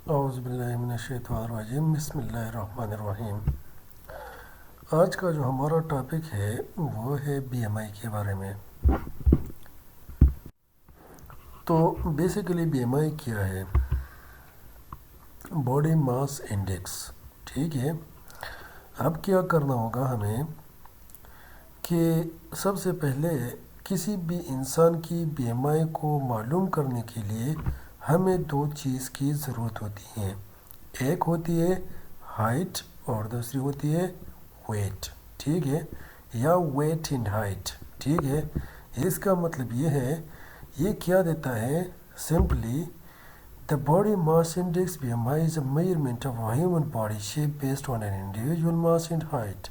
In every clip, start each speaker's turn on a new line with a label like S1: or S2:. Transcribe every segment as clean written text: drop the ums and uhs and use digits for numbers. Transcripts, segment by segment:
S1: औज़ुबिल्लाहिमिनश्शैतानिर्रजीम बिस्मिल्लाहिर्रहमानिर्रहीम। आज का जो हमारा टॉपिक है वो है बीएमआई के बारे में। तो बेसिकली बीएमआई क्या है? Body mass index. ठीक है, अब क्या करना होगा हमें कि सबसे पहले किसी भी इंसान की बीएमआई को मालूम करने के लिए हमें दो चीज़ की ज़रूरत होती है। एक होती है हाइट और दूसरी होती है वेट। ठीक है, या वेट इन हाइट। ठीक है, इसका मतलब ये है, ये क्या देता है? Simply the body mass index BMI is a measurement of a human body shape based on an individual mass and height.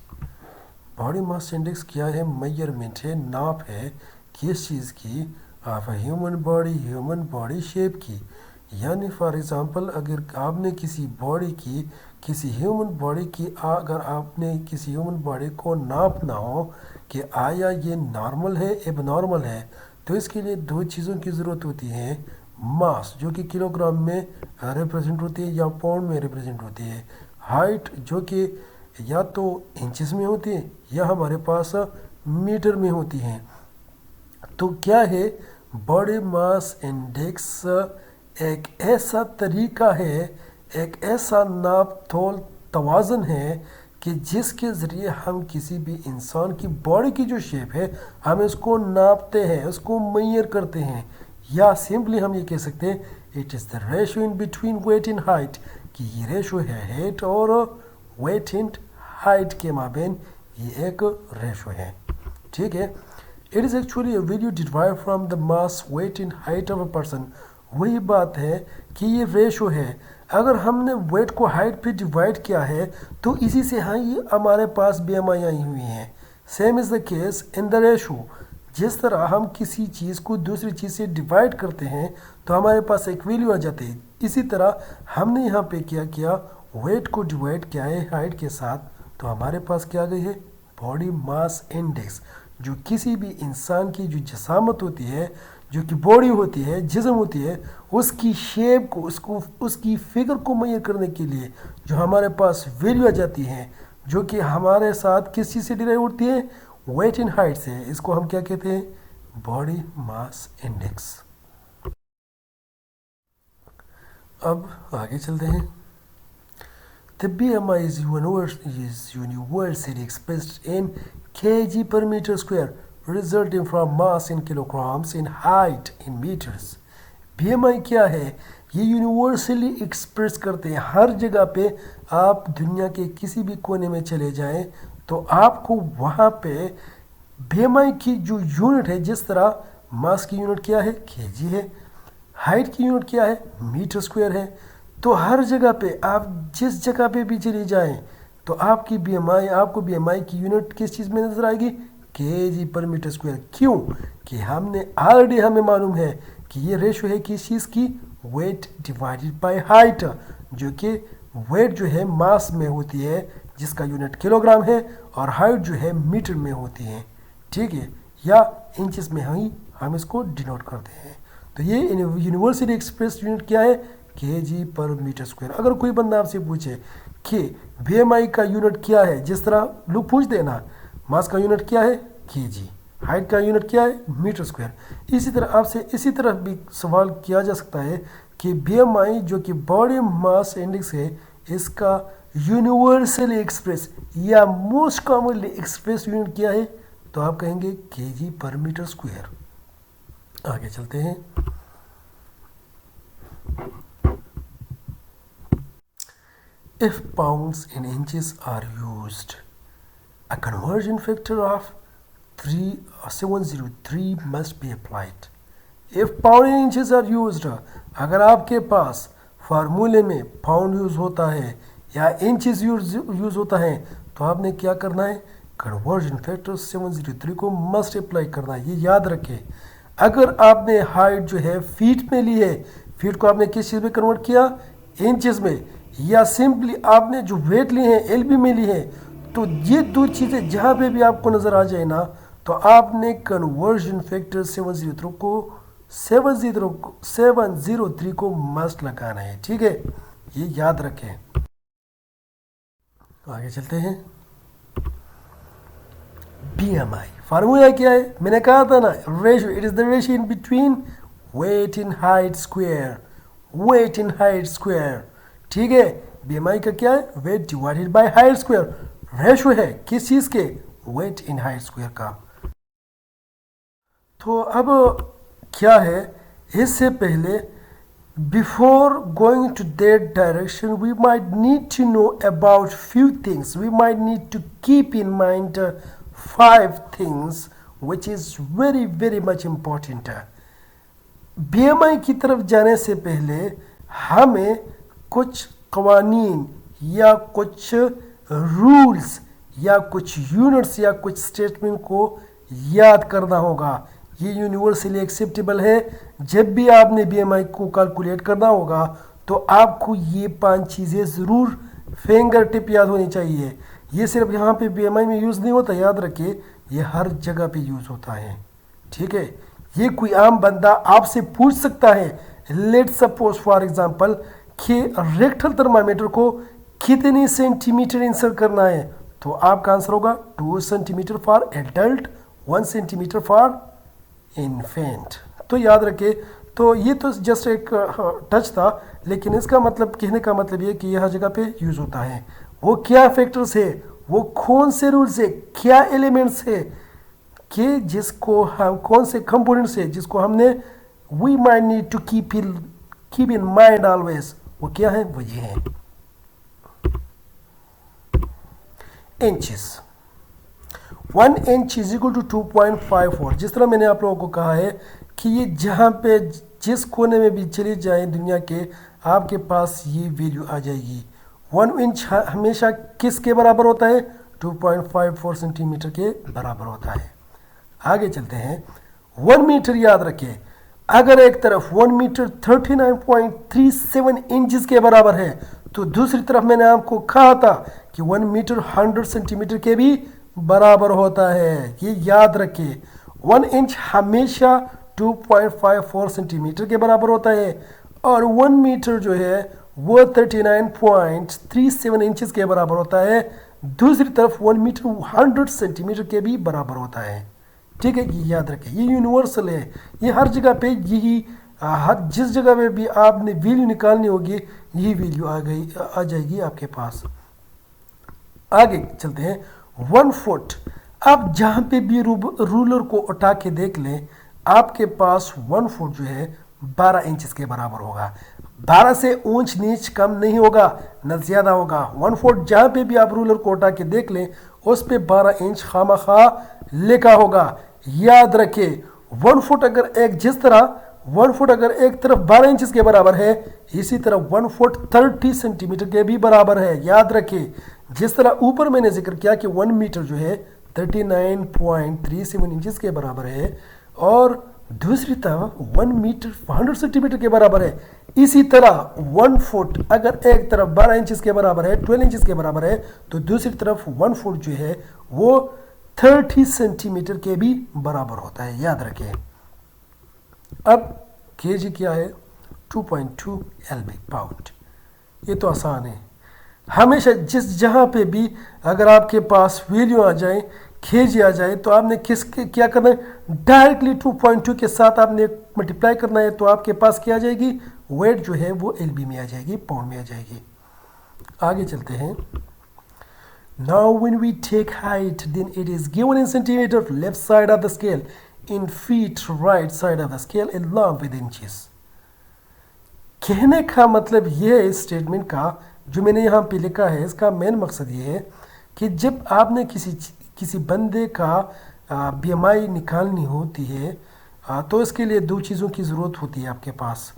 S1: Body mass index क्या है? मेजरमेंट है, नाप है किस चीज़ की? Of a human body shape की। यानी फॉर एग्ज़ाम्पल अगर आपने किसी ह्यूमन बॉडी की अगर आपने किसी ह्यूमन बॉडी को नापना हो कि आया ये नॉर्मल है एबनॉर्मल है, तो इसके लिए दो चीज़ों की ज़रूरत होती है। मास जो कि किलोग्राम में रिप्रेजेंट होती है या पाउंड में रिप्रेजेंट होती है। हाइट जो कि या तो इंचेस में होती है या हमारे पास मीटर में होती है। तो क्या है, बॉडी मास इंडेक्स एक ऐसा तरीका है, एक ऐसा नाप तोल तवाज़न है कि जिसके ज़रिए हम किसी भी इंसान की बॉडी की जो शेप है हम इसको नापते हैं, उसको मेजर करते हैं। या सिंपली हम ये कह सकते हैं it is the ratio in between weight in height, कि ये रेशो है हेट और वेट इन हाइट के माबेन ये एक रेशो है। ठीक है, it is actually a value derive from the mass weight in height of a person. वही बात है कि ये रेशो है। अगर हमने वेट को हाइट पे डिवाइड किया है तो इसी से हाँ ये हमारे पास बीएमआई आई हुई है। Same is the case in the ratio. जिस तरह हम किसी चीज़ को दूसरी चीज़ से डिवाइड करते हैं तो हमारे पास एक वैल्यू आ जाती है। इसी तरह हमने यहाँ पे क्या किया, वेट को डिवाइड किया है हाइट के साथ, तो हमारे पास क्या आ गई है? बॉडी मास इंडेक्स, जो किसी भी इंसान की जो जसामत होती है, जो कि बॉडी होती है, जिस्म होती है, उसकी शेप को उसकी फिगर को मेजर करने के लिए जो हमारे पास वैल्यू आ जाती है, जो कि हमारे साथ किस चीज़ से डिराइव होती है? वेट इन हाइट से। इसको हम क्या कहते हैं? Body mass index. अब आगे चलते हैं। The BMI is universally expressed in kg per meter square, resulting from mass in kilograms in height in meters. BMI क्या है? ये यूनिवर्सली एक्सप्रेस करते हैं हर जगह पे। आप दुनिया के किसी भी कोने में चले जाएं तो आपको वहाँ पे BMI की जो यूनिट है, जिस तरह मास की यूनिट क्या है? kg है, हाइट की यूनिट क्या है? मीटर स्क्वायर है। तो हर जगह पे आप जिस जगह पे भी चले जाएं तो आपको बीएमआई की यूनिट किस चीज़ में नज़र आएगी? केजी पर मीटर स्क्वायर। क्यों? कि हमें मालूम है कि ये रेशो है किस चीज़ की? वेट डिवाइडेड बाय हाइट, जो कि वेट जो है मास में होती है जिसका यूनिट किलोग्राम है, और हाइट जो है मीटर में होती है। ठीक है, या इंचेस में हम इसको डिनोट करते हैं। तो ये यूनिवर्सली एक्सप्रेस यूनिट क्या है? केजी पर मीटर स्क्वायर। अगर कोई बंदा आपसे पूछे कि बीएमआई का यूनिट क्या है, जिस तरह लोग पूछते हैं ना, मास का यूनिट क्या है? केजी, हाइट का यूनिट क्या है? Metre square. इसी तरह आपसे इसी तरह भी सवाल किया जा सकता है कि बीएमआई जो कि बॉडी मास इंडेक्स है, इसका यूनिवर्सली एक्सप्रेस या मोस्ट कॉमनली एक्सप्रेस यूनिट क्या है? तो आप कहेंगे केजी पर मीटर स्क्वायर। आगे चलते हैं। If pounds and inches are used, a conversion factor of 703 must be applied. If pound and inches are used, अगर आपके पास फार्मूले में पाउंड यूज़ होता है या इंचेस यूज़ होता है तो आपने क्या करना है? कन्वर्जन फैक्टर 703 को मस्ट अप्लाई करना है। ये याद रखें। अगर आपने हाइट जो है फीट में ली है, फीट को आपने किस चीज़ में कन्वर्ट किया? इंचेस में। या सिंपली आपने जो वेट लिए हैं एलबी में ली है। तो ये दो चीज़ें जहाँ पे भी आपको नज़र आ जाए ना, तो आपने कन्वर्जन फैक्टर 703 को मस्ट लगाना है। ठीक है, ये याद रखें। आगे चलते हैं। BMI फार्मूला क्या है? मैंने कहा था ना, ratio, it is the ratio in between weight in height square, weight in height square. ठीक है, BMI का क्या है? Weight divided by height square. Ratio है किस चीज के? वेट इन हाइट स्क्वायर का। तो अब क्या है, इससे पहले before going to that direction we might need to know about few things. We might need to keep in mind 5 things which is very very much important. BMI की तरफ जाने से पहले हमें कुछ कवानीन या कुछ रूल्स या कुछ यूनिट्स या कुछ स्टेटमेंट को याद करना होगा। ये यूनिवर्सली एक्सेप्टेबल है। जब भी आपने BMI को कैलकुलेट करना होगा तो आपको ये 5 चीज़ें ज़रूर फिंगर टिप याद होनी चाहिए। ये सिर्फ यहाँ पे BMI में यूज़ नहीं होता, याद रखिए ये हर जगह पे यूज़ होता है। ठीक है, ये कोई आम बंदा आपसे पूछ सकता है, लेट सपोज फॉर एग्जांपल कि रेक्टल थर्मामीटर को कितने सेंटीमीटर इंसर्ट करना है, तो आपका आंसर होगा 2 centimetre for adult, 1 centimetre for infant. तो याद रखे, तो ये तो जस्ट एक टच था, लेकिन इसका मतलब, कहने का मतलब ये कि यह हर जगह पे यूज़ होता है। वो क्या फैक्टर्स है, वो कौन से रूल्स है, क्या एलिमेंट्स है कि जिसको हम, कौन से कंपोनेंट्स है जिसको हमने we might need to keep in mind always, वो क्या है? वो ये है inches. 1 inch is equal to 2.54। जिस तरह मैंने आप लोगों को कहा है कि ये जहाँ पे जिस कोने में भी चली जाए दुनिया के, आपके पास ये वैल्यू आ जाएगी। 1 इंच हमेशा किसके बराबर होता है? 2.54 सेंटीमीटर के बराबर होता है। आगे चलते हैं। 1 मीटर याद रखें, अगर एक तरफ 1 मीटर 39.37 इंचेस के बराबर है, तो दूसरी तरफ मैंने आपको कहा था कि 1 मीटर 100 सेंटीमीटर के भी बराबर होता है। ये याद रखिए, 1 इंच हमेशा 2.54 सेंटीमीटर के बराबर होता है और 1 मीटर जो है वो 39.37 इंचेस के बराबर होता है। दूसरी तरफ 1 मीटर 100 सेंटीमीटर के भी बराबर होता है। ठीक है, ये याद रखें, ये यूनिवर्सल है, ये हर जगह पे यही, हर जिस जगह पे भी आपने वैल्यू निकालनी होगी यही वैल्यू आ जाएगी आपके पास। आगे चलते हैं। 1 फुट, आप जहाँ पे भी रूलर को उठा के देख लें, आपके पास 1 फुट जो है 12 इंचेस के बराबर होगा। 12 से ऊंच नीच कम नहीं होगा, न ज़्यादा होगा। 1 फुट जहाँ पे भी आप रूलर को उठा के देख लें, उस पे 12 इंच खामखा लिखा होगा। याद रखें, 1 फुट अगर एक, जिस तरह 1 फुट अगर एक तरफ 12 इंचेस के बराबर है, इसी तरह 1 फुट 30 सेंटीमीटर के भी बराबर है। याद रखें, जिस तरह ऊपर मैंने जिक्र किया कि 1 मीटर जो है 39.37 इंचेस के बराबर है और दूसरी तरफ 1 मीटर 100 सेंटीमीटर के बराबर है, इसी तरह 1 फुट अगर एक तरफ 12 इंचेस के बराबर है, 12 इंचेस के बराबर है, तो दूसरी तरफ 1 फुट जो है वो 30 सेंटीमीटर के भी बराबर होता है। याद रखें। अब केजी क्या है? 2.2 LB पाउंड। ये तो आसान है। हमेशा जिस जहाँ पे भी अगर आपके पास वैल्यू आ जाए, केजी आ जाए, तो आपने क्या करना है? डायरेक्टली 2.2 के साथ आपने मल्टीप्लाई करना है, तो आपके पास क्या आ जाएगी? वेट जो है वो LB में आ जाएगी, पाउंड में आ जाएगी। आगे चलते हैं। Now when we take height, then it is given in centimeter, left side of the scale, in feet, right side of the scale, along with inches. कहने का मतलब ये है, इस स्टेटमेंट का जो मैंने यहाँ पे लिखा है, इसका मेन मकसद ये है कि जब आपने किसी बंदे का BMI निकालनी होती है, तो इसके लिए 2 चीज़ों की ज़रूरत होती है आपके पास।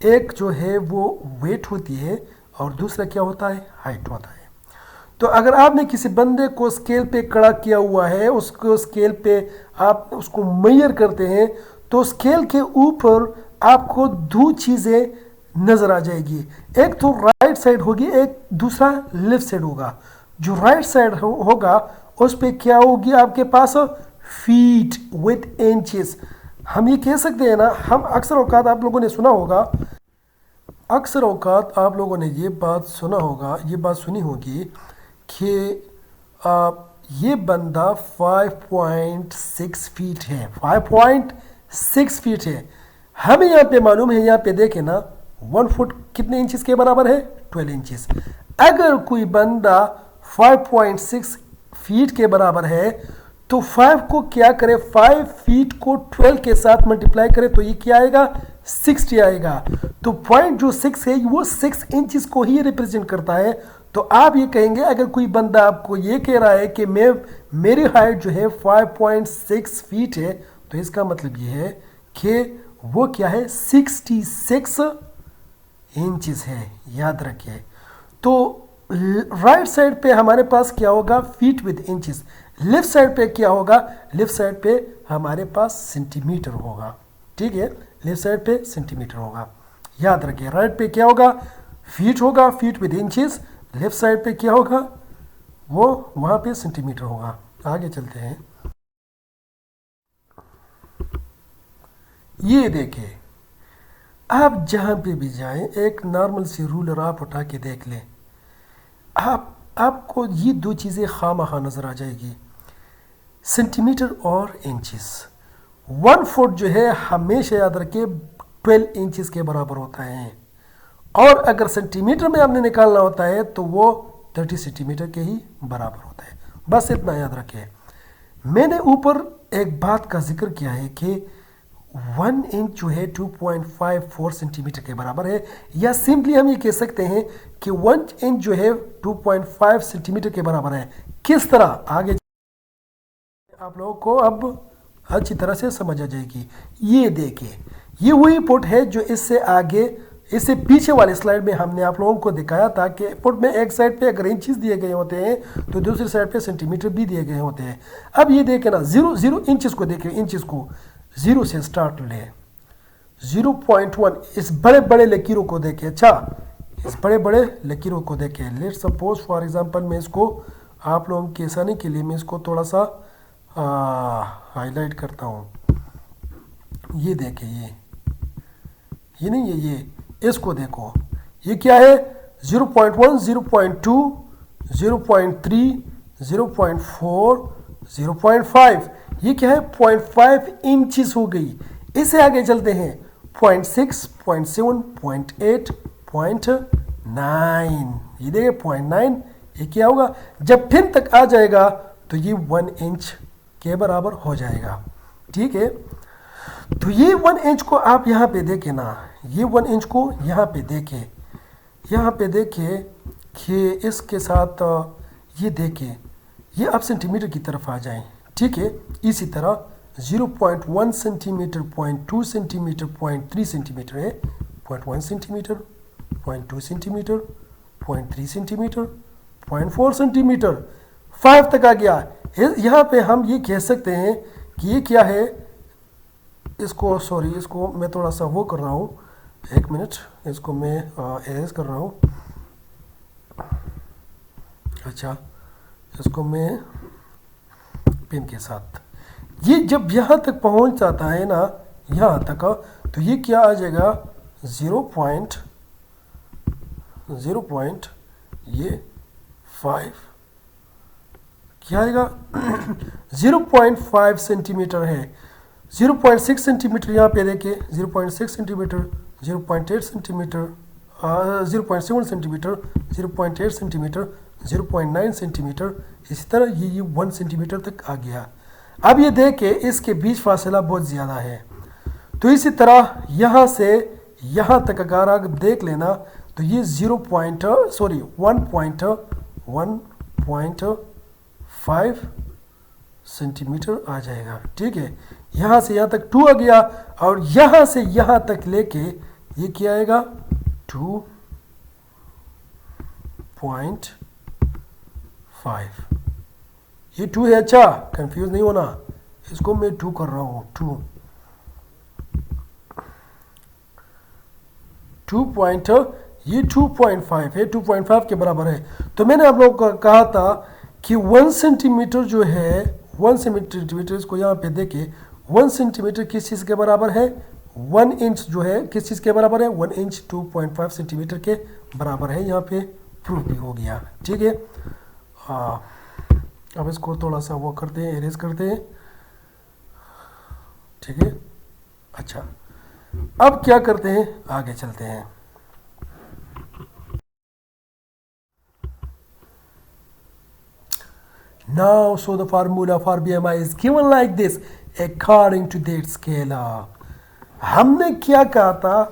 S1: एक जो है वो वेट होती है और दूसरा क्या होता है? हाइट होता है। तो अगर आपने किसी बंदे को स्केल पे खड़ा किया हुआ है, उसको स्केल पे आप उसको मेजर करते हैं, तो स्केल के ऊपर आपको 2 चीज़ें नज़र आ जाएगी। एक तो राइट साइड होगी, एक दूसरा लेफ्ट साइड होगा। जो राइट साइड होगा उस पे क्या होगी आपके पास? Feet with inches. हम ये कह सकते हैं ना, हम अक्सर औकात आप लोगों ने सुना होगा अक्सर औकात आप लोगों ने ये बात सुना होगा, ये बात सुनी होगी कि ये बंदा 5.6 फीट है, 5.6 फीट है। हमें यहाँ पे मालूम है, यहाँ पे देखें ना, 1 फुट कितने इंचेस के बराबर है? 12 इंचेस। अगर कोई बंदा 5.6 फीट के बराबर है तो 5 को क्या करे, 5 फीट को 12 के साथ मल्टीप्लाई करे तो ये क्या आएगा? 60 आएगा। तो पॉइंट जो 6 है वो 6 इंचेस को ही रिप्रेजेंट करता है। तो आप ये कहेंगे, अगर कोई बंदा आपको ये कह रहा है कि मेरी हाइट जो है 5.6 फीट है, तो इसका मतलब ये है कि वो क्या है? 66 इंचेस है, याद रखिए। तो राइट साइड पे हमारे पास क्या होगा? Feet with inches. Left side पे क्या होगा? लेफ्ट साइड पे हमारे पास सेंटीमीटर होगा, ठीक है? लेफ्ट साइड पे सेंटीमीटर होगा, याद रखिए। राइट पे क्या होगा? फीट होगा, feet with inches. Left side पे क्या होगा? वो वहां पे सेंटीमीटर होगा। आगे चलते हैं। ये देखिए, आप जहां पे भी जाएं, एक नॉर्मल सी रूलर आप उठा के देख लें, आपको ये दो चीज़ें खामखा नज़र आ जाएगी, सेंटीमीटर और इंचेस। 1 फुट जो है हमेशा याद रखिए 12 इंचेस के बराबर होता है, और अगर सेंटीमीटर में आपने निकालना होता है तो वो 30 सेंटीमीटर के ही बराबर होता है। बस इतना याद रखिए। मैंने ऊपर एक बात का जिक्र किया है कि 1 इंच जो है 2.54 सेंटीमीटर के बराबर है, या सिंपली हम ये कह सकते हैं कि 1 इंच जो है 2.5 सेंटीमीटर के बराबर है। किस तरह? आगे आप लोगों को अब अच्छी तरह से समझ आ जाएगी। ये देखिए, ये वही फुट है जो इससे आगे, इससे पीछे वाले स्लाइड में हमने आप लोगों को दिखाया था कि फुट में एक साइड पे अगर इंचेस दिए गए होते हैं तो दूसरी साइड पे सेंटीमीटर भी दिए गए होते हैं। अब ये देखें ना, 0 इंचेस को देखें, इंचेस को 0 से स्टार्ट लें, 0.1। इस बड़े बड़े लकीरों को देखें, अच्छा, इस बड़े बड़े लकीरों को देखें। लेट सपोज फॉर एग्जांपल मैं इसको आप लोगों की आसानी के लिए मैं इसको थोड़ा सा हाईलाइट करता हूँ। ये देखें, ये नहीं है, ये इसको देखो, ये क्या है? 0.1, 0.2, 0.3, 0.4, 0.5। ये क्या है? 0.5 इंचेस हो गई। इससे आगे चलते हैं, 0.6, 0.7, 0.8, 0.9। ये देखिए 0.9, ये क्या होगा? जब 10 तक आ जाएगा तो ये 1 इंच के बराबर हो जाएगा, ठीक है? तो ये 1 इंच को आप यहाँ पे देखें ना, ये 1 इंच को यहाँ पे देखें, यहाँ पे देखें कि इसके साथ ये देखें, ये आप सेंटीमीटर की तरफ आ जाएं, ठीक है? इसी तरह 0.1 सेंटीमीटर, 0.2 सेंटीमीटर, 0.3 सेंटीमीटर है, 0.1 सेंटीमीटर, 0.2 सेंटीमीटर, 0.3 सेंटीमीटर, 0.4 सेंटीमीटर, 5 तक आ गया। यहाँ पे हम ये कह सकते हैं कि ये क्या है? इसको सॉरी, इसको मैं थोड़ा सा वो कर रहा हूँ, एक मिनट, इसको मैं एरेज कर रहा हूँ। अच्छा, इसको मैं पेन के साथ, ये जब यहाँ तक पहुँच जाता है ना, यहाँ तक, तो ये क्या आ जाएगा? 0.0 ये 5 क्या आएगा? 0.5 सेंटीमीटर है। 0.6 सेंटीमीटर यहाँ पे देखिए, 0.6 centimetre, 0.8 centimetre, 0.7 centimetre, 0.8 centimetre, 0.9 centimetre, इसी तरह ये 1 सेंटीमीटर तक आ गया। अब ये देखें, इसके बीच फासला बहुत ज़्यादा है, तो इसी तरह यहाँ से यहाँ तक अगर आप देख लेना तो ये 1.5 सेंटीमीटर आ जाएगा, ठीक है? यहाँ से यहाँ तक 2 आ गया, और यहाँ से यहाँ तक लेके ये क्या आएगा? 2.5। ये 2 है, अच्छा, कंफ्यूज नहीं होना, इसको मैं 2 कर रहा हूँ, 2. ये 2.5 है, 2.5 के बराबर है। तो मैंने आप लोगों को कहा था कि 1 सेंटीमीटर जो है, 1 सेंटीमीटर, इसको यहाँ पे देखे, 1 सेंटीमीटर किस चीज़ के बराबर है? इंच जो है किस चीज़ के बराबर है, 1 इंच 2.5 सेंटीमीटर के बराबर है। यहाँ पे प्रूफ भी हो गया, ठीक है। हाँ, अब इसको थोड़ा सा वो करते हैं, इरेज करते हैं, ठीक है। अच्छा, अब क्या करते हैं, आगे चलते हैं। Now, so the formula for BMI is given like this according to that scale. हमने क्या कहा था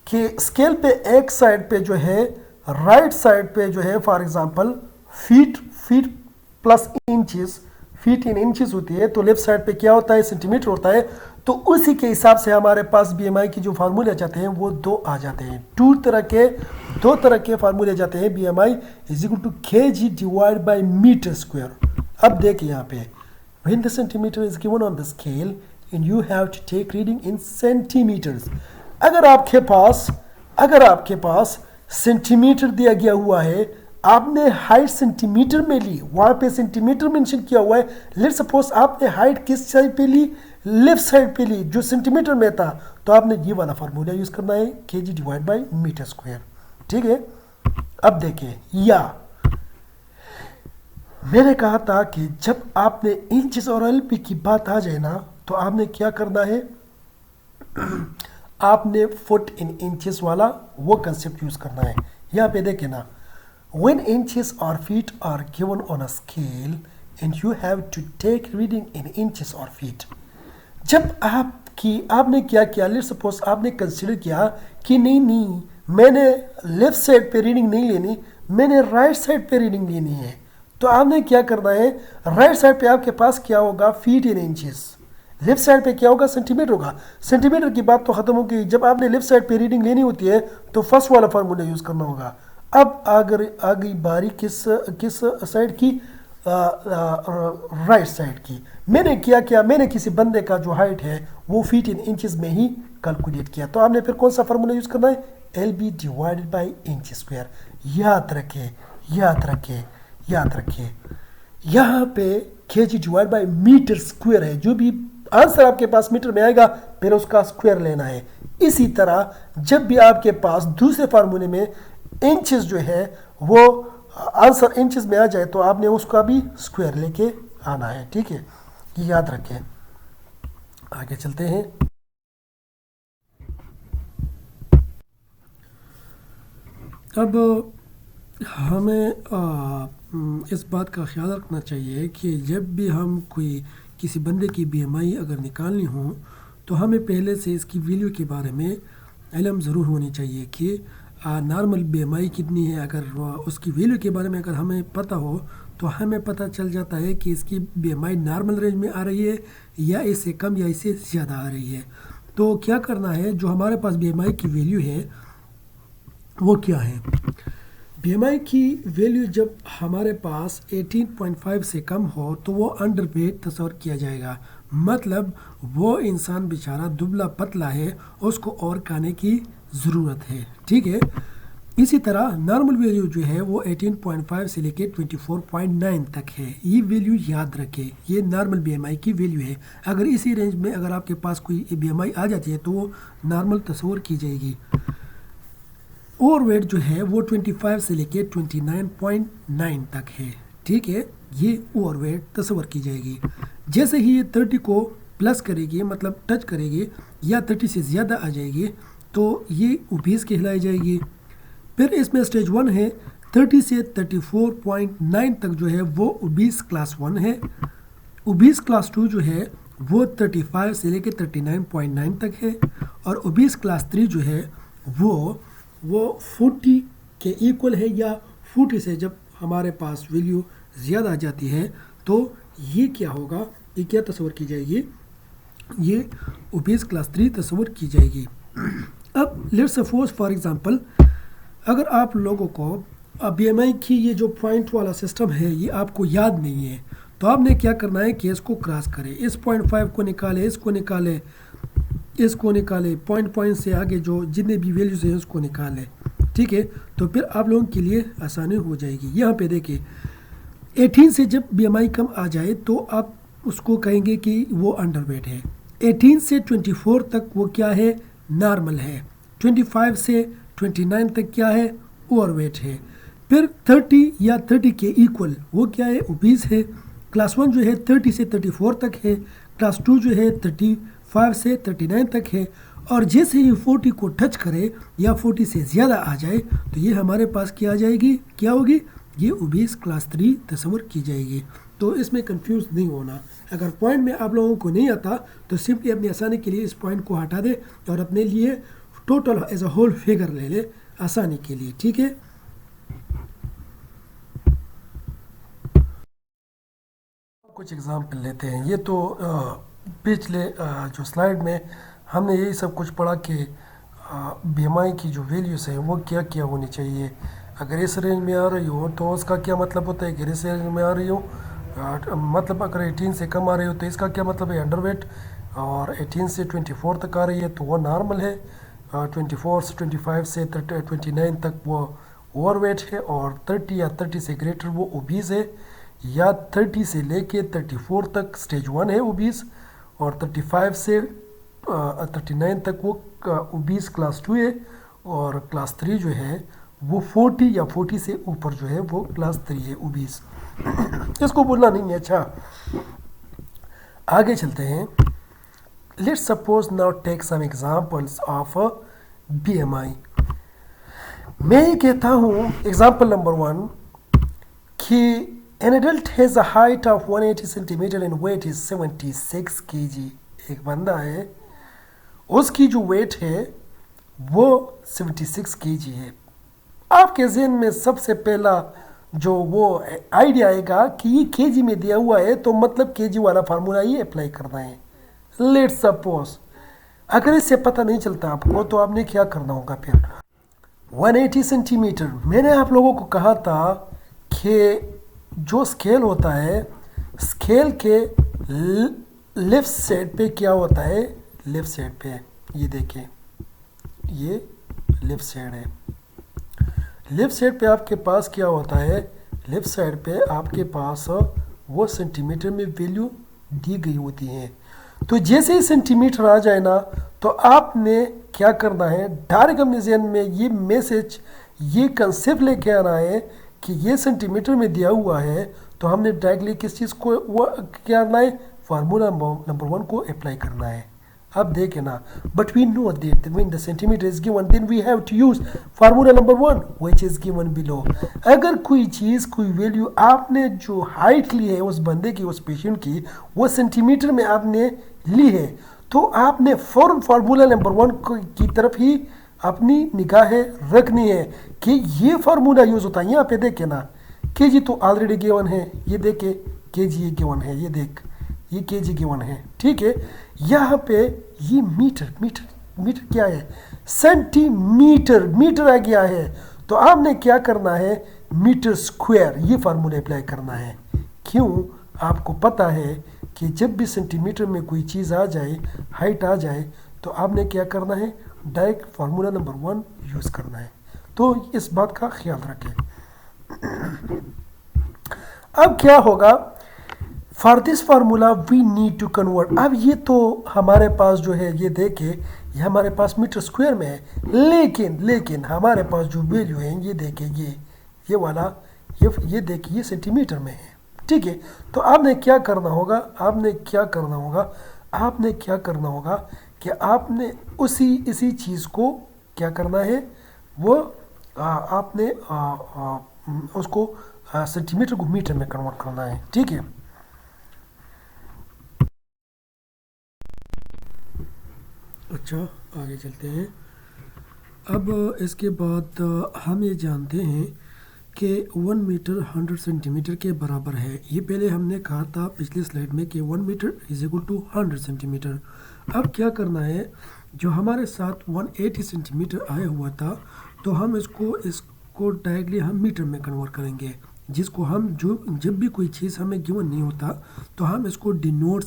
S1: कि स्केल पे एक साइड पे जो है, राइट साइड पे जो है, for example feet plus inches, feet in inches होती है, तो लेफ्ट साइड पे क्या होता है, सेंटीमीटर होता है। तो उसी के हिसाब से हमारे पास बीएमआई की जो फार्मूले जाते हैं वो दो आ जाते हैं, दो तरह के फार्मूले जाते हैं। BMI is equal to KG divide by metre square. अब देखिए यहाँ पे, when the centimeter is given on the scale and you have to take reading in centimeters। अगर आपके पास सेंटीमीटर दिया गया हुआ है, आपने हाइट सेंटीमीटर में ली, वहाँ पे सेंटीमीटर मेंशन किया हुआ है। लेट्स सपोज आपने हाइट किस साइड पे ली, लेफ्ट साइड पे ली, जो सेंटीमीटर में था, तो आपने ये वाला फार्मूला यूज़ करना है, KG divide by metre square, ठीक है। अब देखिए, या मैंने कहा था कि जब आपने इंचेस और एलपी की बात आ जाए ना, तो आपने क्या करना है, आपने फुट इन इंचेस वाला वो कंसेप्ट यूज करना है। यहाँ पे देखे ना, when inches or feet are given on a scale and you have to take reading in inches or feet। जब आपने क्या किया, लेट्स सपोज आपने कंसिडर किया कि नहीं मैंने लेफ्ट साइड पे रीडिंग नहीं लेनी, मैंने राइट साइड पे रीडिंग लेनी है, तो आपने क्या करना है, राइट साइड पे आपके पास क्या होगा, feet in inches, left side पे क्या होगा, सेंटीमीटर होगा। सेंटीमीटर की बात तो खत्म होगी, जब आपने लेफ्ट साइड पे रीडिंग लेनी होती है तो फर्स्ट वाला फार्मूला यूज करना होगा। अब अगर आ गई बारी किस साइड की, राइट साइड की। मैंने क्या, मैंने किसी बंदे का जो हाइट है वो फीट इन इंचेस में ही कैलकुलेट किया, तो आपने फिर कौन सा फार्मूला यूज करना है, LB divided by inch square. याद रखें यहाँ पे KG divide by metre square है, जो भी आंसर आपके पास मीटर में आएगा फिर उसका स्क्वायर लेना है। इसी तरह जब भी आपके पास दूसरे फार्मूले में इंचेस जो है वो आंसर इंचेस में आ जाए, तो आपने उसका भी स्क्वायर लेके आना है, ठीक है, याद रखें। आगे चलते हैं। अब हमें इस बात का ख्याल रखना चाहिए कि जब भी हम किसी बंदे की बीएमआई अगर निकालनी हो, तो हमें पहले से इसकी वैल्यू के बारे में इल्म ज़रूर होनी चाहिए कि नॉर्मल बीएमआई कितनी है। अगर उसकी वैल्यू के बारे में अगर हमें पता हो, तो हमें पता चल जाता है कि इसकी बीएमआई नॉर्मल रेंज में आ रही है या इससे कम या इससे ज़्यादा आ रही है। तो क्या करना है, जो हमारे पास बीएमआई की वैल्यू है वो क्या है, बीएमआई की वैल्यू जब हमारे पास 18.5 से कम हो तो वो अंडर वेट तस्वर किया जाएगा। मतलब वो इंसान बेचारा दुबला पतला है, उसको और खाने की ज़रूरत है, ठीक है। इसी तरह नॉर्मल वैल्यू जो है वो 18.5 से लेके 24.9 तक है। ये वैल्यू याद रखें, ये नॉर्मल बीएमआई की वैल्यू है। अगर इसी रेंज में अगर आपके पास कोई बीएमआई आ जाती है तो वो नॉर्मल तस्वर की जाएगी। ओवर वेट जो है वो 25 से लेके 29.9 तक है, ठीक है, ये ओवर वेट तस्वर की जाएगी। जैसे ही ये 30 को प्लस करेगी, मतलब टच करेगी या 30 से ज़्यादा आ जाएगी, तो ये ओबीस कहलाई जाएगी। फिर इसमें स्टेज 1 है, 30 से 34.9 तक जो है वो ओबीस क्लास 1 है। ओबीस क्लास 2 जो है वो 35 से लेके 39.9 तक है। और ओबीस क्लास 3 जो है वो 40 के इक्वल है, या 40 से जब हमारे पास वैल्यू ज़्यादा आ जाती है तो ये क्या होगा, ये क्या तस्वर की जाएगी, ये ओबीस क्लास 3 तस्वर की जाएगी। अब लेट्स सपोज फॉर एग्जांपल, अगर आप लोगों को बीएमआई की ये जो पॉइंट वाला सिस्टम है ये आपको याद नहीं है, तो आपने क्या करना है कि इसको क्रॉस करें, इस 0.5 को निकाले, इसको निकाले, पॉइंट से आगे जो जितने भी वैल्यूज हैं उसको निकाले, ठीक है। तो फिर आप लोगों के लिए आसानी हो जाएगी। यहाँ पे देखिए 18 से जब बीएमआई कम आ जाए तो आप उसको कहेंगे कि वो अंडरवेट है। 18 से 24 तक वो क्या है, नॉर्मल है, 25 से 29 तक क्या है, ओवरवेट है। फिर 30 या 30 के इक्वल वो क्या है, ओबीस है। क्लास 1 जो है 30 से 34 तक है, क्लास 2 जो है 35 से 39 तक है। और जैसे ही 40 को टच करे या 40 से ज़्यादा आ जाए तो ये हमारे पास क्या आ जाएगी, क्या होगी, ये ओबीस क्लास 3 तस्वर की जाएगी। तो इसमें कंफ्यूज नहीं होना। अगर पॉइंट में आप लोगों को नहीं आता तो सिंपली अपनी आसानी के लिए इस पॉइंट को हटा दे और अपने लिए total as a whole figure ले ले आसानी के लिए, ठीक है। कुछ एग्जाम्पल लेते हैं। ये तो पिछले जो स्लाइड में हमने यही सब कुछ पढ़ा कि बीएमआई की जो वैल्यूज़ हैं वो क्या क्या होनी चाहिए। अगर इस रेंज में आ रही हो तो उसका क्या मतलब होता है कि इस रेंज में आ रही हो, मतलब अगर 18 से कम आ रही हो तो इसका क्या मतलब है, अंडरवेट। और 18 से 24 तक आ रही है तो वो नॉर्मल है, 24 से 25 से 29 तक वो ओवरवेट है, और 30 या 30 से ग्रेटर वो ओबीस है, या 30 से लेके 34 तक स्टेज 1 है ओबीस, और 35 से 39 तक वो ओबीस क्लास 2 है, और क्लास 3 जो है वो 40 या 40 से ऊपर जो है वो क्लास 3 है ओबीस। इसको बोलना नहीं है। अच्छा, आगे चलते हैं। Let's suppose now take some examples of BMI. मैं ये कहता हूँ एग्जांपल नंबर 1 कि an adult has a height of 180 centimeter and weight is 76 kg। एक बंदा है, उसकी जो वेट है वो 76 kg है। आपके जहन में सबसे पहला जो वो आइडिया आएगा कि ये केजी में दिया हुआ है तो मतलब केजी वाला फार्मूला ही अप्लाई करना है। लेट्स सपोज अगर इससे पता नहीं चलता आपको तो आपने क्या करना होगा फिर। 180 सेंटीमीटर, मैंने आप लोगों को कहा था कि जो स्केल होता है, स्केल के लेफ्ट साइड पे क्या होता है, लेफ्ट साइड पे ये देखिए, ये लेफ्ट साइड है। लेफ्ट साइड पे आपके पास क्या होता है, लेफ्ट साइड पे आपके पास वो सेंटीमीटर में वैल्यू दी गई होती है। तो जैसे ही सेंटीमीटर आ जाए ना तो आपने क्या करना है, डायरेक्ट अपने जहन में ये मैसेज, ये कंसेप्ट लेके आना है कि ये सेंटीमीटर में दिया हुआ है तो हमने डायरेक्टली किस चीज़ को वो क्या करना है, फार्मूला नंबर 1 को अप्लाई करना है। अब देखें ना, but we know that when the centimetre is given then we have to use formula number 1 which is given below. अगर कोई चीज़, कोई वैल्यू आपने जो हाइट ली है उस बंदे की, उस पेशेंट की, वो सेंटीमीटर में आपने ली है तो आपने फौरन फार्मूला नंबर 1 की तरफ ही अपनी निगाहें रखनी है कि ये फार्मूला यूज़ होता है। यहाँ पे देखे ना, केजी तो ऑलरेडी गिवन है, ये देखे केजी ये गिवन है, ये देख ये केजी गिवन है, ठीक है। यहाँ पे ये मीटर, मीटर क्या है, सेंटीमीटर, मीटर आ गया है तो आपने क्या करना है, मीटर स्क्वायर ये फार्मूला अप्लाई करना है। क्यों, आपको पता है कि जब भी सेंटीमीटर में कोई चीज़ आ जाए, हाइट आ जाए तो आपने क्या करना है, डायरेक्ट फार्मूला नंबर 1 यूज़ करना है। तो इस बात का ख्याल रखें। अब क्या होगा, for this formula we need to convert. अब ये तो हमारे पास जो है, ये देखे ये हमारे पास मीटर स्क्वायर में है, लेकिन हमारे पास जो वैल्यू है ये देखे, ये वाला ये देखिए ये सेंटीमीटर में है, ठीक है। तो आपने क्या करना होगा, आपने क्या करना होगा कि आपने इसी चीज़ को क्या करना है, वो आपने उसको सेंटीमीटर को मीटर में कन्वर्ट करना है, ठीक है। अच्छा, आगे चलते हैं। अब इसके बाद हम ये जानते हैं कि 1 मीटर 100 सेंटीमीटर के बराबर है। ये पहले हमने कहा था पिछले स्लाइड में कि 1 metre is equal to 100 centimetre. अब क्या करना है, जो हमारे साथ 180 सेंटीमीटर आया हुआ था तो हम इसको डायरेक्टली हम मीटर में कन्वर्ट करेंगे, जिसको हम जब भी कोई चीज़ हमें गिवन नहीं होता तो हम इसको डिनोट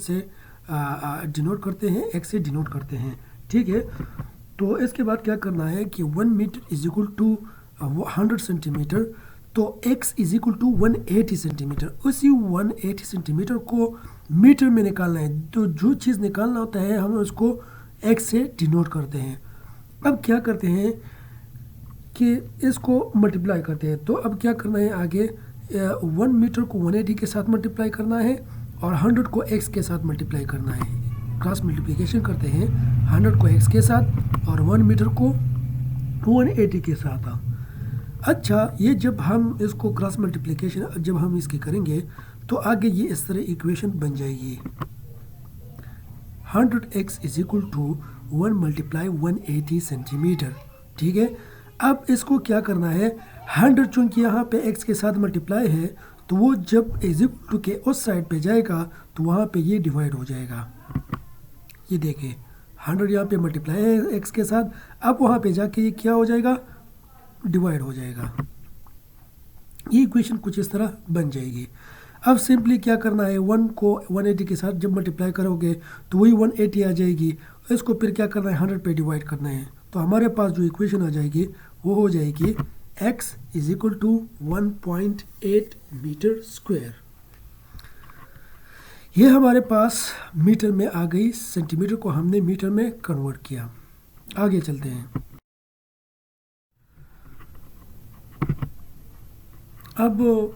S1: करते हैं, एक्स से डिनोट करते हैं, ठीक है। तो इसके बाद क्या करना है कि 1 metre is equal to 100 centimetre, तो x is equal to 180 centimetre. उसी 180 सेंटीमीटर को मीटर में निकालना है। तो जो चीज़ निकालना होता है हमें उसको एक्स से डिनोट करते हैं। अब क्या करते हैं कि इसको मल्टीप्लाई करते हैं। तो अब क्या करना है आगे, 1 मीटर को 180 के साथ मल्टीप्लाई करना है और 100 को एक्स के साथ मल्टीप्लाई करना है। क्रॉस मल्टीप्लिकेशन करते हैं 100 को एक्स के साथ और 1 मीटर को 180 के साथ। अच्छा, ये जब हम इसको क्रॉस मल्टीप्लिकेशन जब हम इसकी करेंगे तो आगे ये इस तरह इक्वेशन बन जाएगी, 100x is equal to 1 multiply 180 centimetre. ठीक है, अब इसको क्या करना है, 100 चूँकि यहाँ पे x के साथ मल्टीप्लाई है तो वो जब इज इक्वल टू के उस साइड पे जाएगा तो वहाँ पे ये डिवाइड हो जाएगा। ये देखिए 100 यहाँ पे मल्टीप्लाई है x के साथ, अब वहाँ पे जाके ये क्या हो जाएगा, डिवाइड हो जाएगा। ये इक्वेशन कुछ इस तरह बन जाएगी। अब सिंपली क्या करना है, 1 को 180 के साथ जब मल्टीप्लाई करोगे तो वही 180 आ जाएगी। इसको फिर क्या करना है, 100 पे डिवाइड करना है। तो हमारे पास जो इक्वेशन आ जाएगी वो हो जाएगी x is equal to 1.8 metre square. ये हमारे पास मीटर में आ गई, सेंटीमीटर को हमने मीटर में कन्वर्ट किया। आगे चलते हैं। अब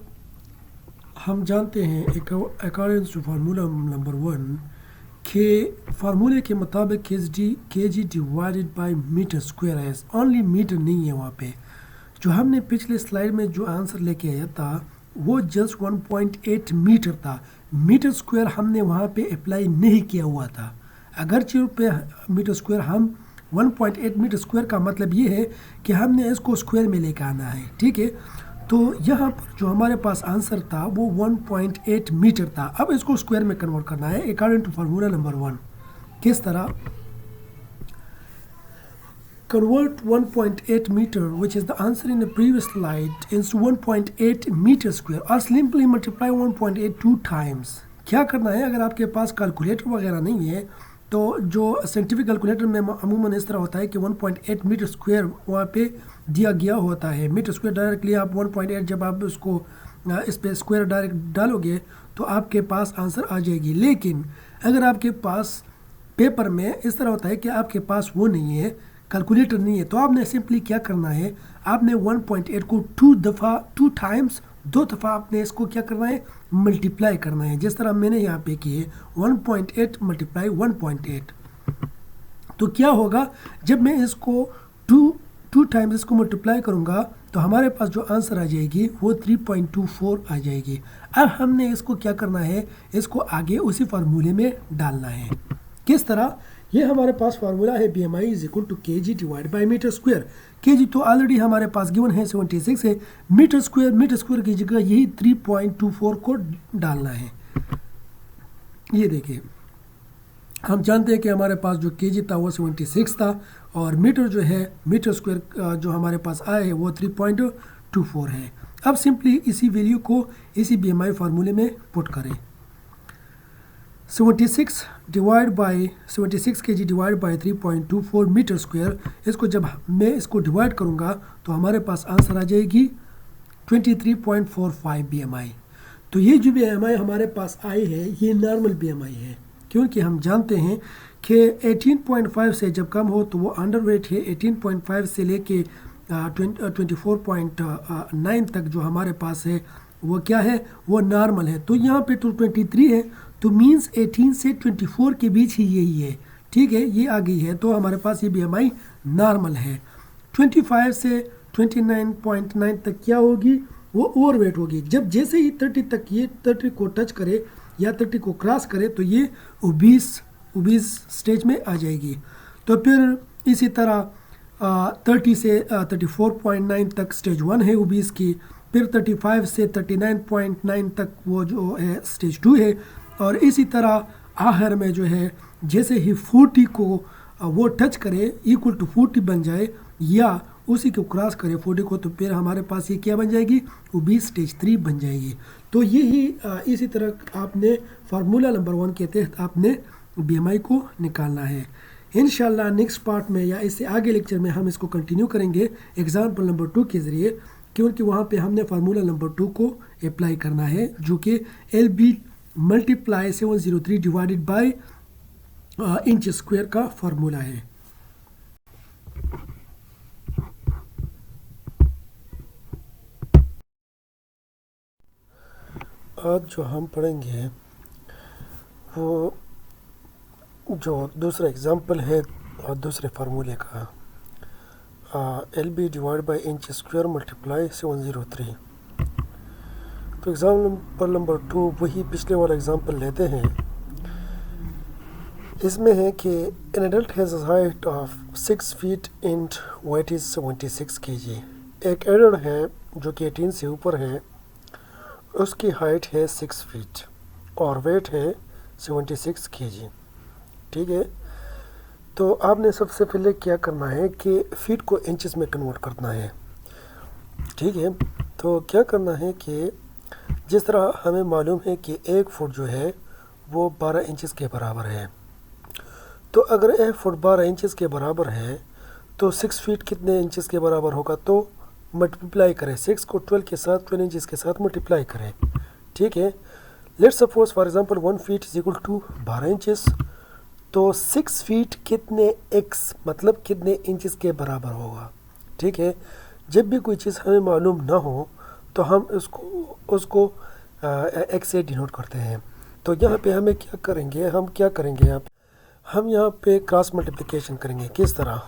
S1: हम जानते हैं अकॉर्डिंग टू फार्मूला नंबर 1 के फार्मूले के मुताबिक के जी डिवाइडेड बाय मीटर स्क्वायर है। ओनली मीटर नहीं है, वहाँ पे जो हमने पिछले स्लाइड में जो आंसर लेके आया था वो जस्ट 1.8 मीटर था। मीटर स्क्वायर हमने वहाँ पे अप्लाई नहीं किया हुआ था। अगरचे पे मीटर स्क्वायर हम 1.8 मीटर स्क्वायर का मतलब ये है कि हमने इसको स्क्वायर में लेकर आना है। ठीक है, तो यहाँ पर जो हमारे पास आंसर था वो 1.8 मीटर था। अब इसको स्क्वायर में कन्वर्ट करना है अकॉर्डिंग टू फार्मूला नंबर 1। किस तरह, convert 1.8 meter which is the answer in the previous slide into 1.8 meter square or simply multiply 1.8 2 times। क्या करना है, अगर आपके पास कैलकुलेटर वगैरह नहीं है तो जो साइंटिफिक कैलकुलेटर में अमूमन इस तरह होता है कि 1.8 मीटर स्क्वायर वहाँ पे दिया गया होता है। मीटर स्क्वायर डायरेक्टली आप 1.8 जब आप उसको इस पे स्क्वायर डायरेक्ट डालोगे तो आपके पास आंसर आ जाएगी। लेकिन अगर आपके पास पेपर में इस तरह होता है कि आपके पास वो नहीं है, कैलकुलेटर नहीं है, तो आपने सिंपली क्या करना है, आपने 1.8 को 2 टाइम्स 2 दफ़ा आपने इसको क्या करना है, मल्टीप्लाई करना है। जिस तरह मैंने यहाँ पे किए 1.8 मल्टीप्लाई 1.8। तो क्या होगा, जब मैं इसको 2 टाइम्स इसको मल्टीप्लाई करूँगा तो हमारे पास जो आंसर आ जाएगी वो 3.24 आ जाएगी। अब हमने इसको क्या करना है, इसको आगे उसी फार्मूले में डालना है। किस तरह, ये हमारे पास फार्मूला है BMI is equal to kg divide by metre square. kg तो ऑलरेडी हमारे पास गिवन है 76 है, मीटर स्क्वायर की जगह यही 3.24 को डालना है। ये देखिए, हम जानते हैं कि हमारे पास जो kg था वो 76 था और मीटर जो है मीटर स्क्वायर जो हमारे पास आया है वो 3.24 है। अब सिंपली इसी वैल्यू को इसी BMI फार्मूले में पुट करें। 76 kg divide by 3.24 metre square, इसको जब मैं इसको डिवाइड करूँगा तो हमारे पास आंसर आ जाएगी 23.45 BMI। तो ये जो BMI हमारे पास आई है ये नॉर्मल BMI है, क्योंकि हम जानते हैं कि 18.5 से जब कम हो तो वो अंडरवेट है। 18.5 से लेके 24.9 तक जो हमारे पास है वो क्या है, वो नॉर्मल है। तो यहाँ पे तो 23 है, तो मीन्स 18 से 24 के बीच ही यही है। ठीक है, ये आ गई है, तो हमारे पास ये BMI नॉर्मल है। 25 से 29.9 तक क्या होगी, वो ओवरवेट होगी। जब जैसे ही 30 तक ये 30 को टच करे या 30 को क्रॉस करे तो ये ओबीस स्टेज में आ जाएगी। तो फिर इसी तरह 30 से 34.9 तक स्टेज 1 है ओबीस की, फिर 35 से 39.9 तक वो जो है स्टेज 2 है, और इसी तरह आखिर में जो है जैसे ही 40 को वो टच करे इक्वल टू 40 बन जाए या उसी को क्रॉस करे 40 को, तो फिर हमारे पास ये क्या बन जाएगी, ओबीस स्टेज 3 बन जाएगी। तो यही इसी तरह आपने फार्मूला नंबर 1 के तहत आपने BMI को निकालना है। इंशाल्लाह नेक्स्ट पार्ट में या इससे आगे लेक्चर में हम इसको कंटिन्यू करेंगे एग्जाम्पल नंबर 2 के ज़रिए, क्योंकि वहाँ पे हमने फार्मूला नंबर 2 को अप्लाई करना है जो कि LB multiply 703 divided by inch square का फार्मूला है। आज जो हम पढ़ेंगे वो जो दूसरा एग्जाम्पल है और दूसरे फार्मूले का, LB divide by inch square multiply 703। तो एग्जाम्पल नंबर 2 वही पिछले वाला एग्जाम्पल लेते हैं। इसमें है कि an adult has a height of 6 feet and weight is 76 kg। एक एडल्ट है जो कि 18 से ऊपर है, उसकी हाइट है 6 फीट और वेट है 76 kg। ठीक है, तो आपने सबसे पहले क्या करना है कि फीट को इंचेस में कन्वर्ट करना है। ठीक है, तो क्या करना है कि जिस तरह हमें मालूम है कि 1 फुट जो है वो 12 इंचेस के बराबर है, तो अगर 1 फुट 12 इंचेस के बराबर है तो 6 फीट कितने इंचेस के बराबर होगा, तो मल्टीप्लाई करें 6 को 12 के साथ, 12 इंचेस के साथ मल्टीप्लाई करें। ठीक है, let's suppose for example 1 feet is equal to 12 inches, तो 6 फीट कितने एक्स मतलब कितने इंचेस के बराबर होगा। ठीक है, जब भी कोई चीज़ हमें मालूम ना हो तो हम उसको एक्स से डिनोट करते हैं। तो यहाँ पे हमें क्या करेंगे, हम यहाँ पे क्रॉस मल्टीप्लिकेशन करेंगे। किस तरह,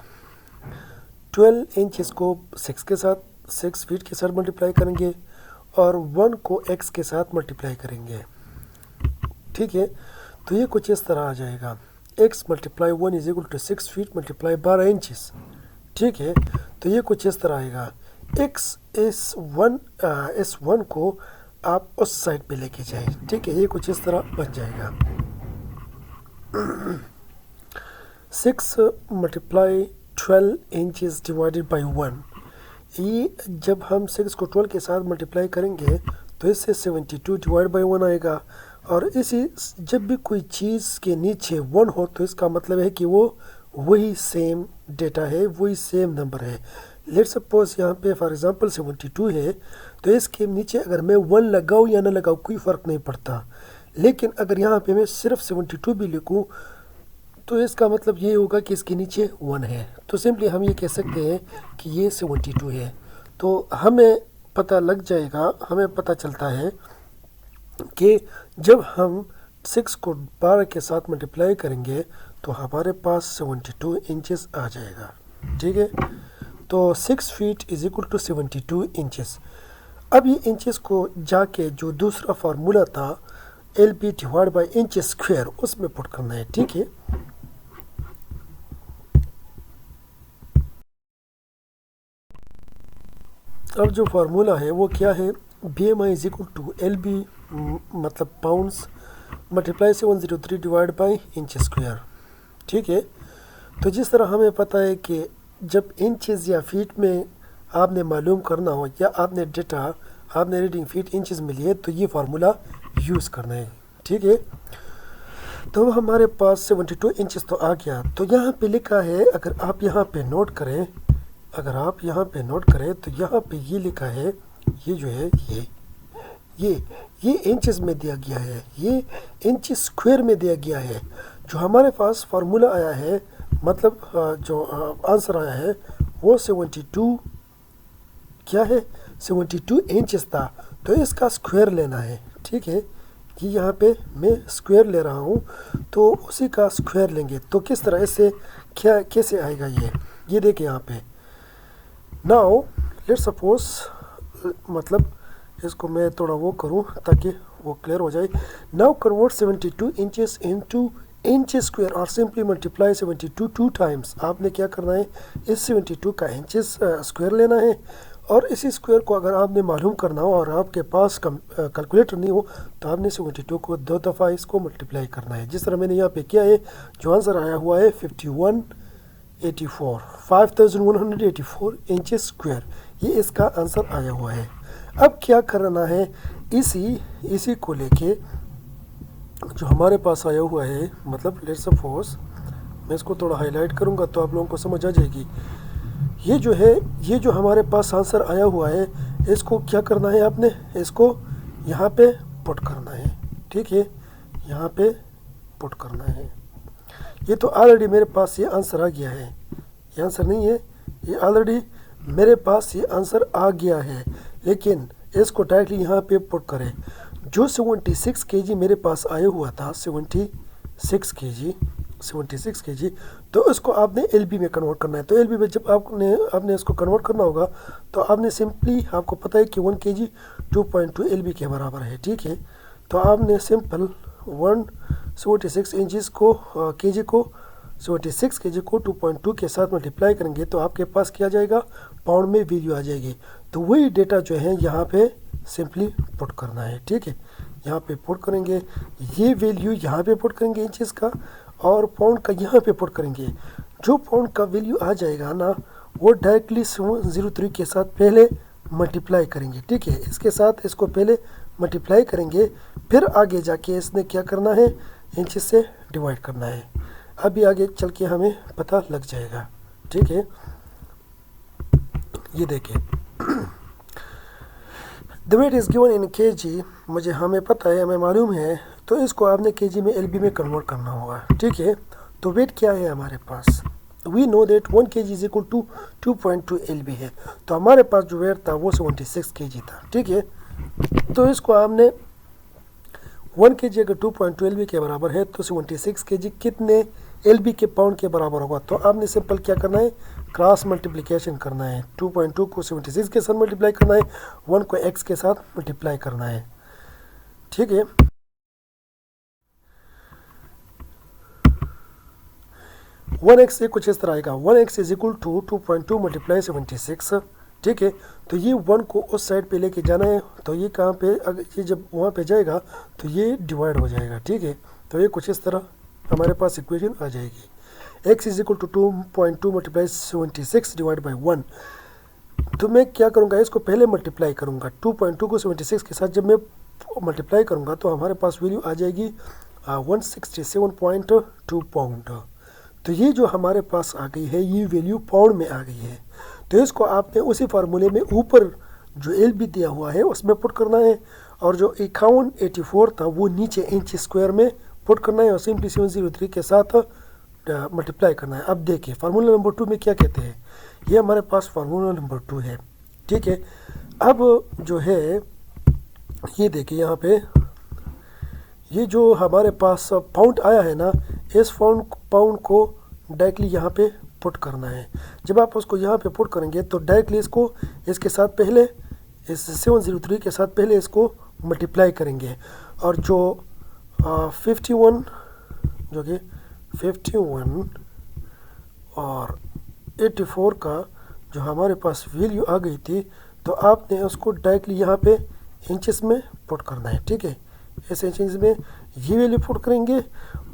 S1: 12 इंचेस को 6 के साथ, 6 फीट के साथ मल्टीप्लाई करेंगे और 1 को x के साथ मल्टीप्लाई करेंगे। ठीक है, तो ये कुछ इस तरह आ जाएगा, x multiply 1 is equal to 6 feet multiply 12 inches. ठीक है, तो ये कुछ इस तरह आएगा। इस वन को आप उस साइड पे लेके जाएं। ठीक है, ये कुछ इस तरह बन जाएगा। 6 मल्टीप्लाई 12 इंचेस डिवाइडेड बाई 1, ये जब हम 6 को 12 के साथ मल्टीप्लाई करेंगे तो इससे 72 डिवाइड बाई 1 आएगा। और इसी जब भी कोई चीज़ के नीचे 1 हो तो इसका मतलब है कि वो वही सेम डेटा है, वही सेम नंबर है। लेट्स सपोज यहाँ पे फॉर एग्जांपल 72 है, तो इसके नीचे अगर मैं 1 लगाऊँ या ना लगाऊँ कोई फ़र्क नहीं पड़ता। लेकिन अगर यहाँ पे मैं सिर्फ 72 भी लिखूँ तो इसका मतलब ये होगा कि इसके नीचे 1 है। तो सिंपली हम ये कह सकते हैं कि ये 72 है। तो हमें पता लग जाएगा, हमें पता चलता है कि जब हम 6 को 12 के साथ मल्टीप्लाई करेंगे तो हमारे पास 72 इंचेस आ जाएगा। ठीक है, तो 6 feet is equal to 72 inches. अब ये इंचेस को जाके जो दूसरा फार्मूला था LB divide by inch square उसमें पुट करना है। ठीक है, अब जो फार्मूला है वो क्या है, BMI is equal to LB मतलब pounds multiply 703 divide by inch square. ठीक है, तो जिस तरह हमें पता है कि जब इंचेस या फीट में आपने मालूम करना हो या आपने रीडिंग फीट इंचेस में लिए तो ये फार्मूला यूज़ करना है। ठीक है, तो हमारे पास 72 इंचेस तो आ गया। तो यहाँ पे लिखा है, अगर आप यहाँ पे नोट करें तो यहाँ पे ये लिखा है, ये जो है ये इंचेस में दिया गया है, ये इंच स्क्वायर में दिया गया है। जो हमारे पास फार्मूला आया है मतलब जो आंसर आया है वो 72 क्या है, 72 इंचेस था। तो इसका स्क्वायर लेना है। ठीक है, कि यहाँ पे मैं स्क्वायर ले रहा हूँ तो उसी का स्क्वायर लेंगे। तो किस तरह से क्या कैसे आएगा ये देखिए यहाँ पे। नाउ लेट्स सपोज मतलब इसको मैं थोड़ा वो करूँ ताकि वो क्लियर हो जाए। Now convert 72 inches into inch square और सिंपली मल्टीप्लाई 72 2 टाइम्स। आपने क्या करना है, इस 72 का इंचेस स्क्वायर लेना है और इसी स्क्वायर को अगर आपने मालूम करना हो और आपके पास कैलकुलेटर नहीं हो तो आपने 72 को 2 दफ़ा इसको मल्टीप्लाई करना है। जिस तरह मैंने यहाँ पे किया है, जो आंसर आया हुआ है 5184 इंचेस स्क्वायर, ये इसका आंसर आया हुआ है। अब क्या करना है, इसी को लेके जो हमारे पास आया हुआ है, मतलब लेट्स सपोज मैं इसको थोड़ा हाईलाइट करूँगा तो आप लोगों को समझ आ जाएगी। ये जो है, ये जो हमारे पास आंसर आया हुआ है, इसको क्या करना है, आपने इसको यहाँ पे पुट करना है। ठीक है, यहाँ पे पुट करना है। ये तो ऑलरेडी मेरे पास ये आंसर आ गया है, ये आंसर नहीं है, ये ऑलरेडी मेरे पास ये आंसर आ गया है। लेकिन इसको डायरेक्टली यहाँ पे पुट करें। जो 76 केजी मेरे पास आया हुआ था, 76 केजी, तो इसको आपने एलबी में कन्वर्ट करना है। तो एलबी में जब आपने इसको कन्वर्ट करना होगा तो आपने सिंपली, आपको पता है कि 1 केजी 2.2 एलबी के बराबर है, ठीक है। तो आपने सिंपल 176 इंचज़ को केजी को 76 केजी को 2.2 के साथ मल्टीप्लाई करेंगे तो आपके पास क्या जाएगा, पाउंड में वैल्यू आ जाएगी। तो वही डेटा जो है यहाँ पे सिंपली पुट करना है, ठीक है। यहाँ पे पुट करेंगे, ये वैल्यू यहाँ पे पुट करेंगे इंचज़ का, और पाउंड का यहाँ पे पुट करेंगे। जो पाउंड का वैल्यू आ जाएगा ना, वो डायरेक्टली 703 के साथ पहले मल्टीप्लाई करेंगे, ठीक है। इसके साथ इसको पहले मल्टीप्लाई करेंगे, फिर आगे जाके इसने क्या करना है, इंचज़ से डिवाइड करना है। अभी आगे चल के हमें पता लग जाएगा, ठीक है। ये देखिए, the weight is given in KG, हमें पता है, हमें मालूम है, तो इसको आपने केजी में एलबी में कन्वर्ट करना होगा, ठीक है। तो वेट क्या है हमारे पास, we know that 1 kg is equal to 2.2 LB है। तो हमारे पास जो वेट था वो 76 kg था, ठीक है। तो इसको हमने 1 kg अगर 2.2 LB के बराबर है तो 76 kg कितने LB के पाउंड के बराबर होगा। तो आपने सिंपल क्या करना है, क्रॉस मल्टीप्लिकेशन करना है। 2.2 को 76 के साथ मल्टीप्लाई करना है, 1 को x के साथ मल्टीप्लाई करना है, ठीक है। वन एक्स से कुछ इस तरह आएगा, 1x is equal to 2.2 multiply 76, ठीक है। तो ये 1 को उस साइड पे लेके जाना है, तो ये कहाँ पे, अगर ये जब वहाँ पे जाएगा तो ये डिवाइड हो जाएगा, ठीक है। तो ये कुछ इस तरह हमारे पास इक्वेशन आ जाएगी, x is equal to 2.2 multiply 76 divide by 1। तो मैं क्या करूँगा, इसको पहले मल्टीप्लाई करूँगा, 2.2 को 76 के साथ जब मैं मल्टीप्लाई करूँगा तो हमारे पास वैल्यू आ जाएगी 167.2 पाउंड। तो ये जो हमारे पास आ गई है, ये वैल्यू पाउंड में आ गई है। तो इसको आपने उसी फार्मूले में ऊपर जो एल बी दिया हुआ है उसमें पुट करना है, और जो 5184 था वो नीचे इंच स्क्वायर में पुट करना है, और सिंपली 703 के साथ मल्टीप्लाई करना है। अब देखिए फार्मूला नंबर 2 में क्या कहते हैं, ये हमारे पास फार्मूला नंबर 2 है, ठीक है। अब जो है ये देखिए यहाँ पे, ये जो हमारे पास पाउंड आया है ना, इस पाउंड को डायरेक्टली यहाँ पे पुट करना है। जब आप उसको यहाँ पे पुट करेंगे तो डायरेक्टली इसको इसके साथ पहले, इस 703 के साथ पहले इसको मल्टीप्लाई करेंगे, और जो 51 जो कि 51 और 84 का जो हमारे पास वैल्यू आ गई थी, तो आपने उसको डायरेक्टली यहाँ पे इंचेस में पुट करना है, ठीक है। इस इंचेस में ये वैल्यू पुट करेंगे,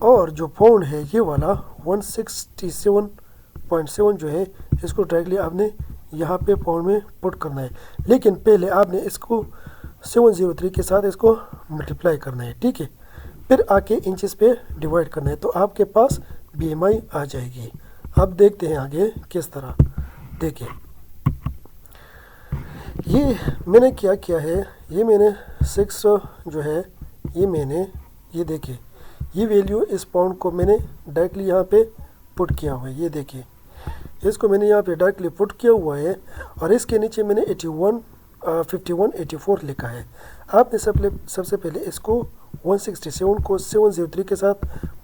S1: और जो पाउंड है ये वाला 167.7 जो है, इसको डायरेक्टली आपने यहाँ पे पाउंड में पुट करना है। लेकिन पहले आपने इसको 703 के साथ इसको मल्टीप्लाई करना है, ठीक है। फिर आके इंचेस पे डिवाइड करना है, तो आपके पास BMI आ जाएगी। अब देखते हैं आगे किस तरह। देखिए ये मैंने क्या किया है, ये मैंने 6 जो है, ये देखिए ये वैल्यू इस पाउंड को मैंने डायरेक्टली यहाँ पे पुट किया हुआ है। ये देखिए इसको मैंने यहाँ पे डायरेक्टली पुट किया हुआ है, और इसके नीचे मैंने 5184 लिखा है। आपने सबसे पहले इसको 167 को 703 के साथ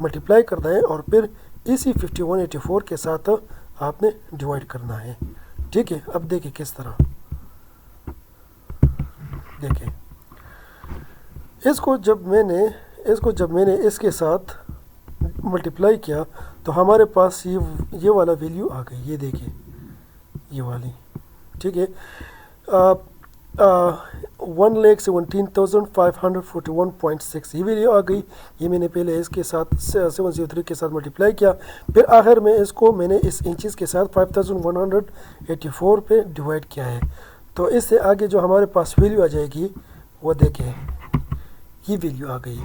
S1: मल्टीप्लाई करना है, और फिर इसी 5184 के साथ आपने डिवाइड करना है, ठीक है। अब देखिए किस तरह, देखिए इसको जब मैंने इसके साथ मल्टीप्लाई किया तो हमारे पास ये वाला वैल्यू आ गई। ये देखिए ये वाली, ठीक है, 1,17,541.6 ये वैल्यू आ गई। ये मैंने पहले इसके साथ 703 के साथ मल्टीप्लाई किया, फिर आखिर में इसको मैंने इस इंचेस के साथ 5184 पे डिवाइड किया है। तो इससे आगे जो हमारे पास वैल्यू आ जाएगी वो देखें, ये वैल्यू आ गई।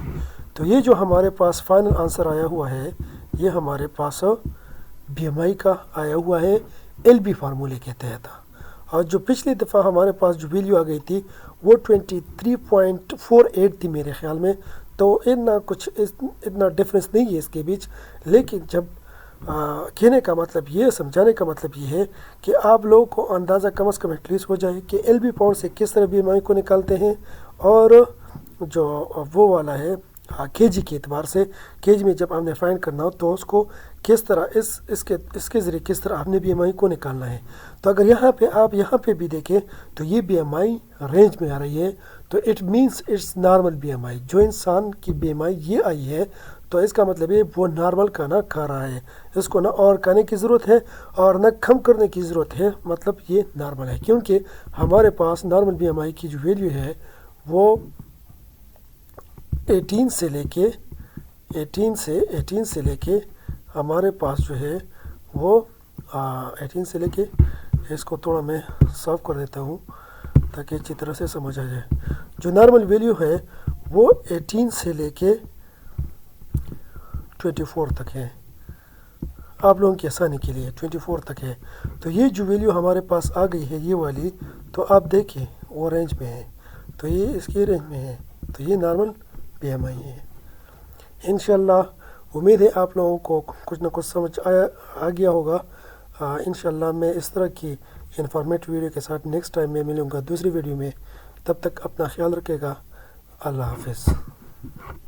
S1: तो ये जो हमारे पास फाइनल आंसर आया हुआ है, ये हमारे पास BMI का आया हुआ है LB फार्मूले के तहत। और जो पिछली दफ़ा हमारे पास जो वैल्यू आ गई थी वो 23.48 थी मेरे ख्याल में। तो इतना डिफरेंस नहीं है इसके बीच, लेकिन जब कहने का मतलब ये, समझाने का मतलब ये है कि आप लोगों को अंदाज़ा कम से कम एटलीस्ट हो जाए कि एलबी पॉइंट से किस तरह बीएमआई को निकालते हैं, और जो वो वाला है केजी के एतबार से, केजी में जब आपने फाइंड करना हो तो उसको किस तरह इसके ज़रिए किस तरह आपने बीएमआई को निकालना है। तो अगर आप यहाँ पे भी देखें तो ये बीएमआई रेंज में आ रही है, तो it means it's normal BMI. जो इंसान की बीएमआई ये आई है तो इसका मतलब है वो नॉर्मल खाना खा रहा है, इसको ना और खाने की ज़रूरत है और ना कम करने की ज़रूरत है, मतलब ये नॉर्मल है। क्योंकि हमारे पास नॉर्मल बीएमआई की जो वैल्यू है वो 18 से लेके हमारे पास जो है वो 18 से लेके, इसको थोड़ा मैं साफ कर देता हूँ ताकि अच्छी तरह से समझ आ जाए। जो नॉर्मल वैल्यू है वो 18 से लेके 24 तक है, आप लोगों की आसानी के लिए 24 तक है। तो ये जो वैल्यू हमारे पास आ गई है ये वाली, तो आप देखें वो रेंज में है, तो ये इसके रेंज में है, तो ये नॉर्मल बीएमआई है। इंशाल्लाह उम्मीद है आप लोगों को कुछ ना कुछ समझ आ गया होगा। इंशाल्लाह मैं इस तरह की इंफॉर्मेटिव वीडियो के साथ नेक्स्ट टाइम मैं मिलूँगा दूसरी वीडियो में। तब तक अपना ख्याल रखिएगा। अल्लाह हाफिज़।